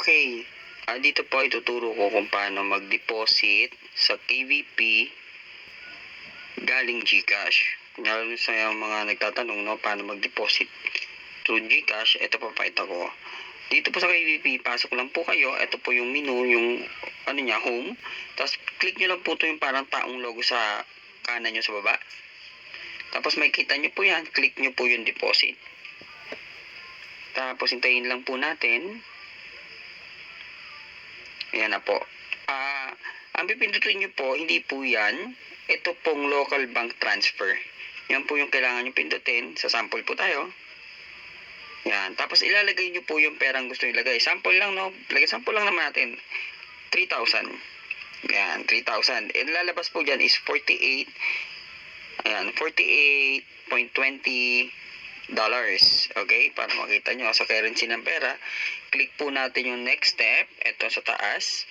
Okay, dito po ituturo ko kung paano mag-deposit sa KVP galing GCash. Lalo sa mga nagtatanong, no, paano mag-deposit through GCash, ito papakita ko. Dito po sa KVP, pasok lang po kayo. Ito po yung menu, yung home. Tapos click nyo lang po ito yung parang taong logo sa kanan nyo sa baba. Tapos makikita nyo po yan, click nyo po yung deposit. Tapos hintayin lang po natin. Ayan na po. Ang pipindutin nyo po, hindi po yan. Ito pong local bank transfer. Yan po yung kailangan nyo pindutin. Sa sample po tayo. Yan. Tapos ilalagay nyo po yung perang gusto nyo ilagay. Sample lang, no? Sample lang naman natin. 3,000. Yan, 3,000. And lalabas po dyan is 48. Ayan, 48.20 dollars. Okay? Para makita nyo sa currency ng pera. Click po natin yung next step. Ito sa taas.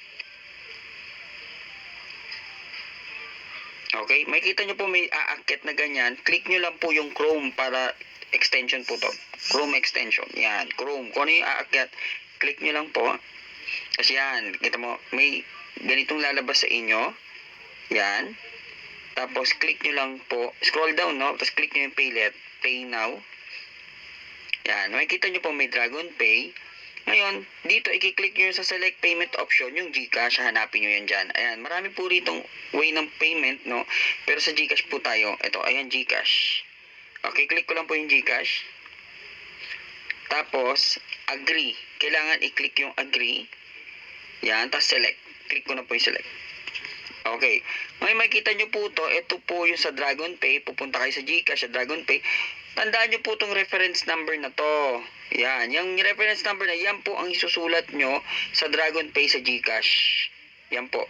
Okay? Makikita nyo po may aakyat na ganyan. Click nyo lang po yung Chrome para extension po to. Chrome extension. Yan. Chrome. Kung ano yung aakyat, click nyo lang po. Kasi yan. Kita mo, may ganitong lalabas sa inyo. Yan. Tapos click nyo lang po. Scroll down, no? Tapos click nyo yung Pay Now. Yan, makikita nyo po may Dragon Pay. Ngayon, dito i-click nyo sa select payment option, yung GCash, hanapin nyo yan dyan. Ayan, marami po ritong way ng payment, no? Pero sa GCash po tayo. Ito, ayan, GCash. Okay, click ko lang po yung GCash. Tapos, agree. Kailangan i-click yung agree. Yan, tapos select. Click ko na po yung select. Okay. Ngayon makikita nyo po to. Ito po yung sa Dragon Pay. Pupunta kayo sa GCash, sa Dragon Pay. Tandaan nyo po itong reference number na to. Yan. Yung reference number na yan po ang isusulat nyo sa Dragon Pay sa GCash. Yan po.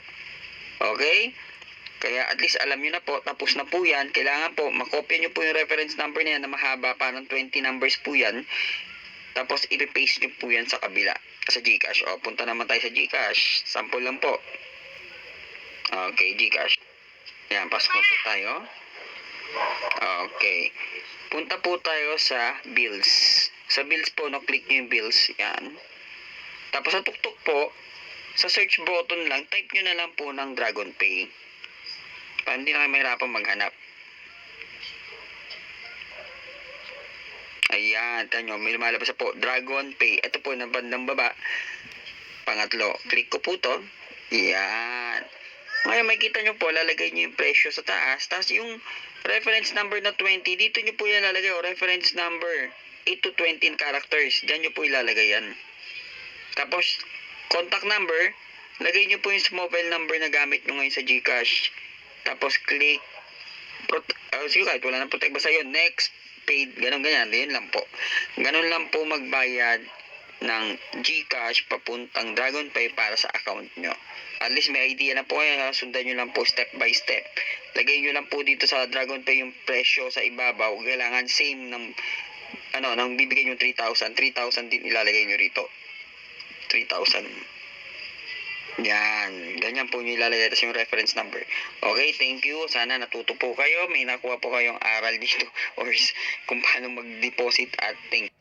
Okay? Kaya at least alam nyo na po. Tapos na po yan. Kailangan po makopya nyo po yung reference number na yan na mahaba. Parang 20 numbers po yan. Tapos ipipaste nyo po yan sa kabila. Sa GCash. O, punta naman tayo sa GCash. Sample lang po. Okay, GCash. Yan, pasok po tayo. Okay. Punta po tayo sa bills. Sa bills po, no, click nyo yung bills. Yan. Tapos sa tuktok po, sa search button lang, type nyo na lang po ng Dragon Pay. Para hindi na kayo mahirapang maghanap. Ayan, tanyo, may lumalabas po, Dragon Pay. Ito po, na bandang baba. Pangatlo, click ko po to. Yan. Ngayon, makikita nyo po, lalagay nyo yung presyo sa taas. Tapos yung reference number na 20, dito nyo po yan lalagay. O, reference number 8 to 20 characters. Diyan nyo po ilalagay yan. Tapos, contact number, lagay nyo po yung mobile number na gamit nyo ngayon sa GCash. Tapos, click. Sige, kahit wala nang protect. Basta yun, next, paid, ganun ganyan. Yun lang po. Ganun lang po magbayad ng GCash papuntang Dragon Pay para sa account nyo. At least may idea na po kayo, sundan nyo lang po step by step. Lagay nyo lang po dito sa Dragon Pay yung presyo sa ibabaw. Kailangan same ng nang bibigay nyo 3,000. 3,000 din ilalagay nyo rito. 3,000. Yan. Ganyan po nyo ilalagay. Tapos yung reference number. Okay, thank you. Sana natuto po kayo. May nakuha po kayong aral dito. Or kung paano mag-deposit at thank you.